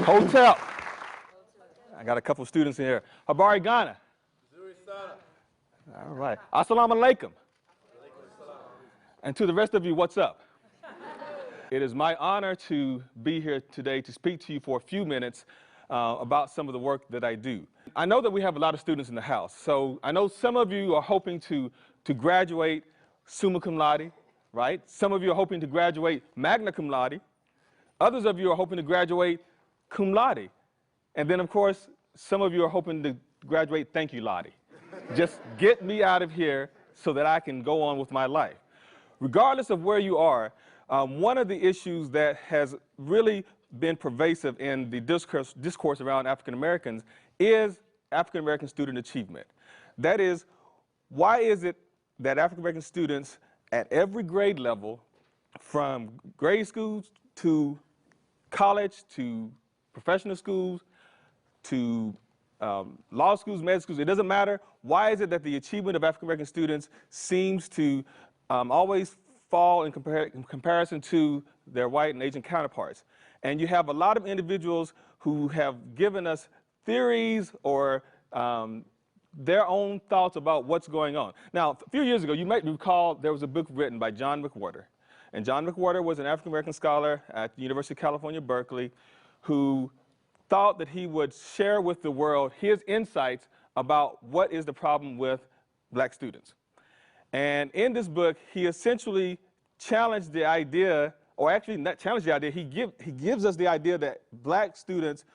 Hotel. I got a couple students in here. Habari Ghana. All right. Assalamu alaikum. And to the rest of you, what's up? It is my honor to be here today to speak to you for a few minutes about some of the work that I do. I know that we have a lot of students in the house, so I know some of you are hoping to graduate summa cum laude, right? Some of you are hoping to graduate magna cum laude. Others of you are hoping to graduate cum laude. And then, of course, some of you are hoping to graduate thank you laude. Just get me out of here so that I can go on with my life. Regardless of where you are, one of the issues that has really been pervasive in the discourse around African Americans is African American student achievement. That is, why is it that African American students at every grade level, from grade schools to college to professional schools to law schools, med schools, it doesn't matter, why is it that the achievement of African American students seems to always fall in comparison to their white and Asian counterparts? And you have a lot of individuals who have given us theories or their own thoughts about what's going on. Now, a few years ago, you might recall there was a book written by John McWhorter. And John McWhorter was an African American scholar at the University of California, Berkeley, who thought that he would share with the world his insights about what is the problem with black students. And in this book, he essentially challenged the idea, or actually not challenged the idea, he gives us the idea that black students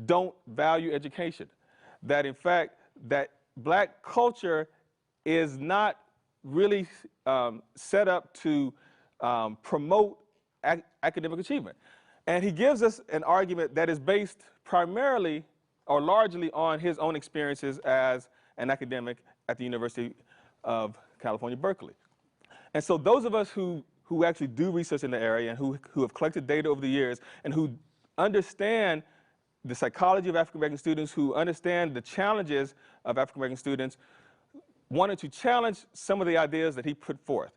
don't value education. That in fact, that black culture is not really set up to promote academic achievement. And he gives us an argument that is based primarily or largely on his own experiences as an academic at the University of California, Berkeley. And so those of us who actually do research in the area and who have collected data over the years and who understand the psychology of African American students, who understand the challenges of African American students, wanted to challenge some of the ideas that he put forth.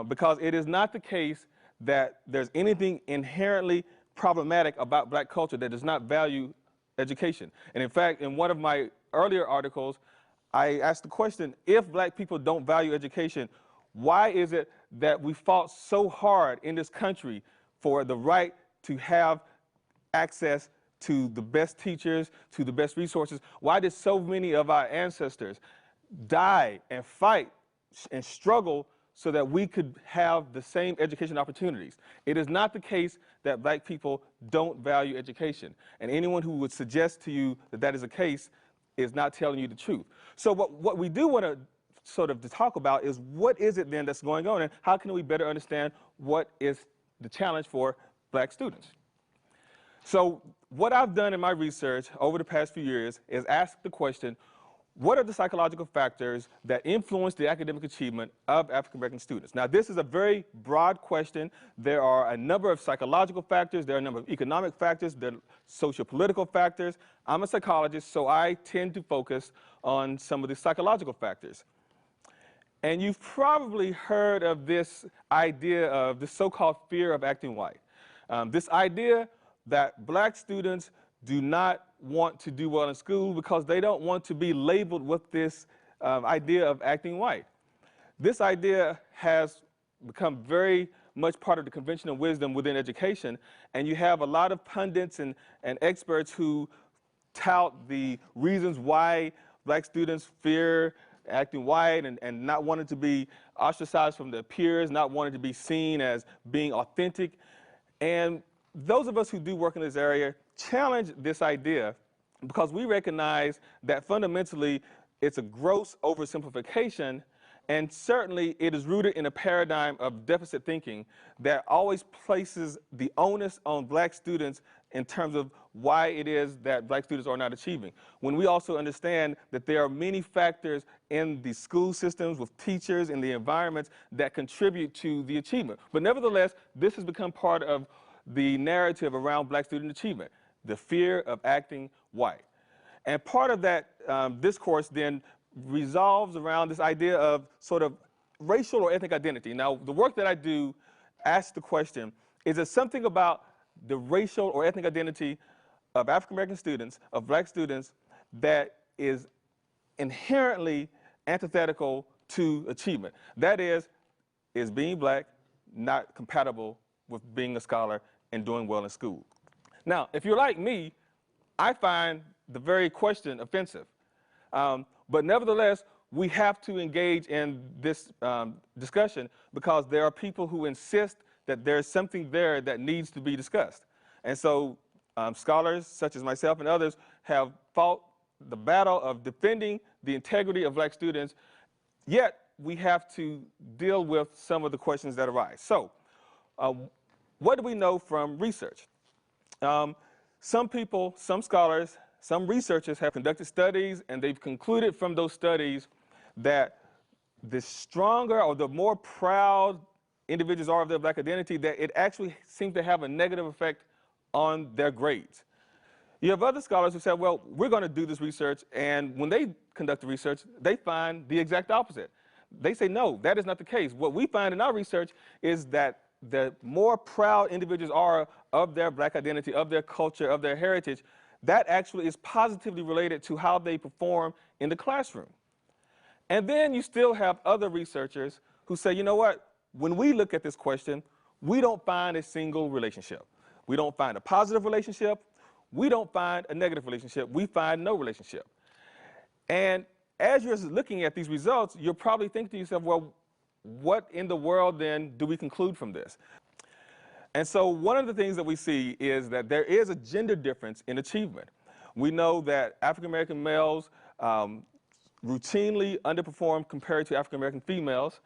Because it is not the case that there's anything inherently problematic about black culture that does not value education. And in fact, in one of my earlier articles, I asked the question, if black people don't value education, why is it that we fought so hard in this country for the right to have access to the best teachers, to the best resources? Why did so many of our ancestors die and fight and struggle so that we could have the same education opportunities? It is not the case that black people don't value education. And anyone who would suggest to you that that is the case is not telling you the truth. So what we do want to sort of talk about is what is it then that's going on, and how can we better understand what is the challenge for black students? So what I've done in my research over the past few years is ask the question, what are the psychological factors that influence the academic achievement of African American students? Now, this is a very broad question. There are a number of psychological factors. There are a number of economic factors. There are socio-political factors. I'm a psychologist, so I tend to focus on some of the psychological factors. And you've probably heard of this idea of the so-called fear of acting white. This idea that black students do not want to do well in school because they don't want to be labeled with this idea of acting white. This idea has become very much part of the conventional wisdom within education, and you have a lot of pundits and experts who tout the reasons why black students fear acting white and not wanting to be ostracized from their peers, not wanting to be seen as being authentic. And those of us who do work in this area challenge this idea because we recognize that fundamentally it's a gross oversimplification, and certainly it is rooted in a paradigm of deficit thinking that always places the onus on black students in terms of why it is that black students are not achieving, when we also understand that there are many factors in the school systems with teachers and the environments that contribute to the achievement. But nevertheless, this has become part of the narrative around black student achievement, the fear of acting white. And part of that discourse then resolves around this idea of sort of racial or ethnic identity. Now, the work that I do asks the question, is there something about the racial or ethnic identity of African American students, of black students, that is inherently antithetical to achievement. That is being black not compatible with being a scholar and doing well in school? Now, if you're like me, I find the very question offensive. But nevertheless, we have to engage in this discussion because there are people who insist that there's something there that needs to be discussed. And so scholars such as myself and others have fought the battle of defending the integrity of black students, yet we have to deal with some of the questions that arise. So what do we know from research? Some people, some scholars, some researchers have conducted studies, and they've concluded from those studies that the stronger or the more proud individuals are of their black identity, that it actually seems to have a negative effect on their grades. You have other scholars who say, well, we're going to do this research, and when they conduct the research, they find the exact opposite. They say, no, that is not the case. What we find in our research is that the more proud individuals are of their black identity, of their culture, of their heritage, that actually is positively related to how they perform in the classroom. And then you still have other researchers who say, you know what, when we look at this question, we don't find a single relationship. We don't find a positive relationship. We don't find a negative relationship. We find no relationship. And as you're looking at these results, you're probably thinking to yourself, well, what in the world then do we conclude from this? And so one of the things that we see is that there is a gender difference in achievement. We know that African American males routinely underperform compared to African American females.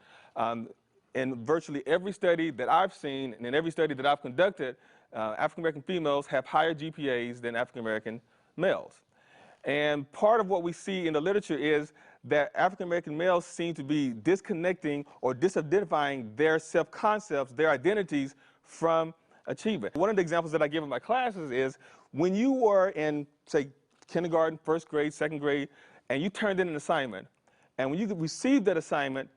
In virtually every study that I've seen and in every study that I've conducted, African American females have higher GPAs than African American males. And part of what we see in the literature is that African American males seem to be disconnecting or disidentifying their self-concepts, their identities from achievement. One of the examples that I give in my classes is when you were in, say, kindergarten, first grade, second grade, and you turned in an assignment, and when you received that assignment,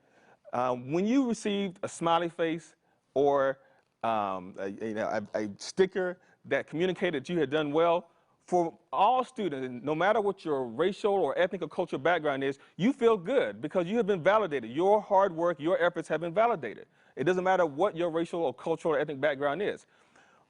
when you received a smiley face or a sticker that communicated that you had done well, for all students, no matter what your racial or ethnic or cultural background is, you feel good because you have been validated. Your hard work, your efforts have been validated. It doesn't matter what your racial or cultural or ethnic background is.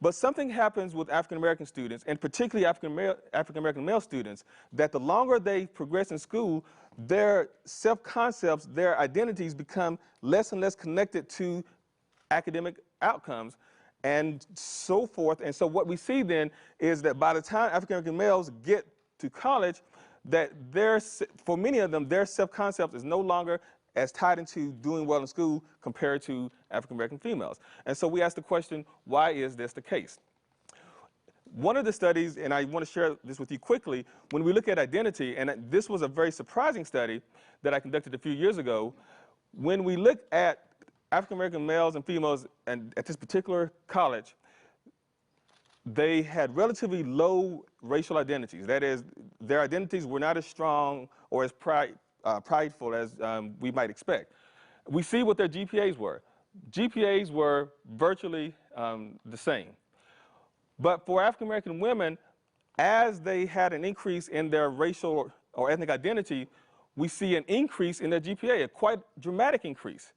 But something happens with African American students, and particularly African American male students, that the longer they progress in school, their self-concepts, their identities become less and less connected to academic outcomes and so forth. And so what we see then is that by the time African American males get to college, that for many of them, their self-concept is no longer as tied into doing well in school compared to African American females. And so we ask the question, why is this the case? One of the studies, and I want to share this with you quickly, when we look at identity, and this was a very surprising study that I conducted a few years ago, when we look at African American males and females and at this particular college, they had relatively low racial identities. That is, their identities were not as strong or as prideful as we might expect. We see what their GPAs were. GPAs were virtually the same. But for African American women, as they had an increase in their racial or ethnic identity, we see an increase in their GPA, a quite dramatic increase.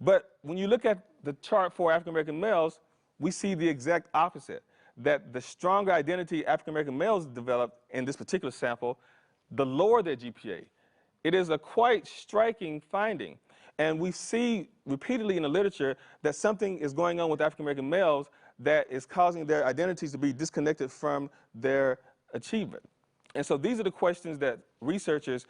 But when you look at the chart for African American males, we see the exact opposite, that the stronger identity African American males developed in this particular sample, the lower their GPA. It is a quite striking finding. And we see repeatedly in the literature that something is going on with African American males that is causing their identities to be disconnected from their achievement. And so these are the questions that researchers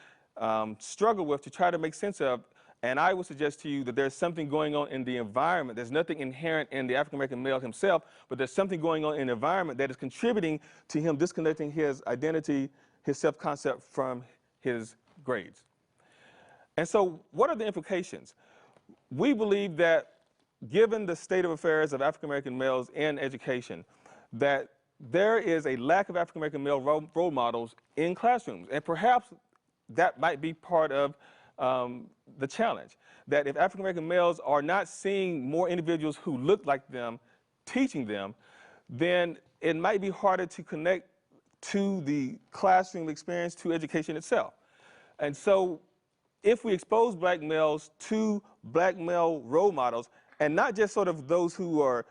struggle with to try to make sense of. And I would suggest to you that there's something going on in the environment. There's nothing inherent in the African American male himself, but there's something going on in the environment that is contributing to him disconnecting his identity, his self-concept from his grades. And so what are the implications? We believe that given the state of affairs of African American males in education, that there is a lack of African American male role models in classrooms. And perhaps that might be part of the challenge, that if African American males are not seeing more individuals who look like them teaching them, then it might be harder to connect to the classroom experience, to education itself. And so if we expose black males to black male role models, and not just sort of those who are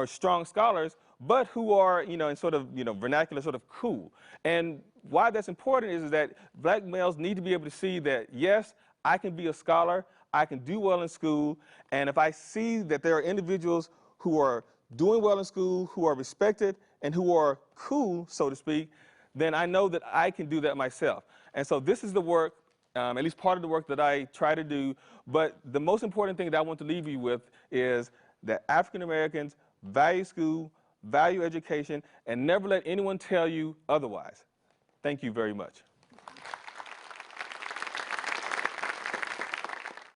strong scholars, but who are, in sort of, vernacular, sort of cool. And why that's important is that black males need to be able to see that, yes, I can be a scholar, I can do well in school, and if I see that there are individuals who are doing well in school, who are respected, and who are cool, so to speak, then I know that I can do that myself. And so this is the work, at least part of the work that I try to do, but the most important thing that I want to leave you with is that African Americans value school, value education, and never let anyone tell you otherwise. Thank you very much.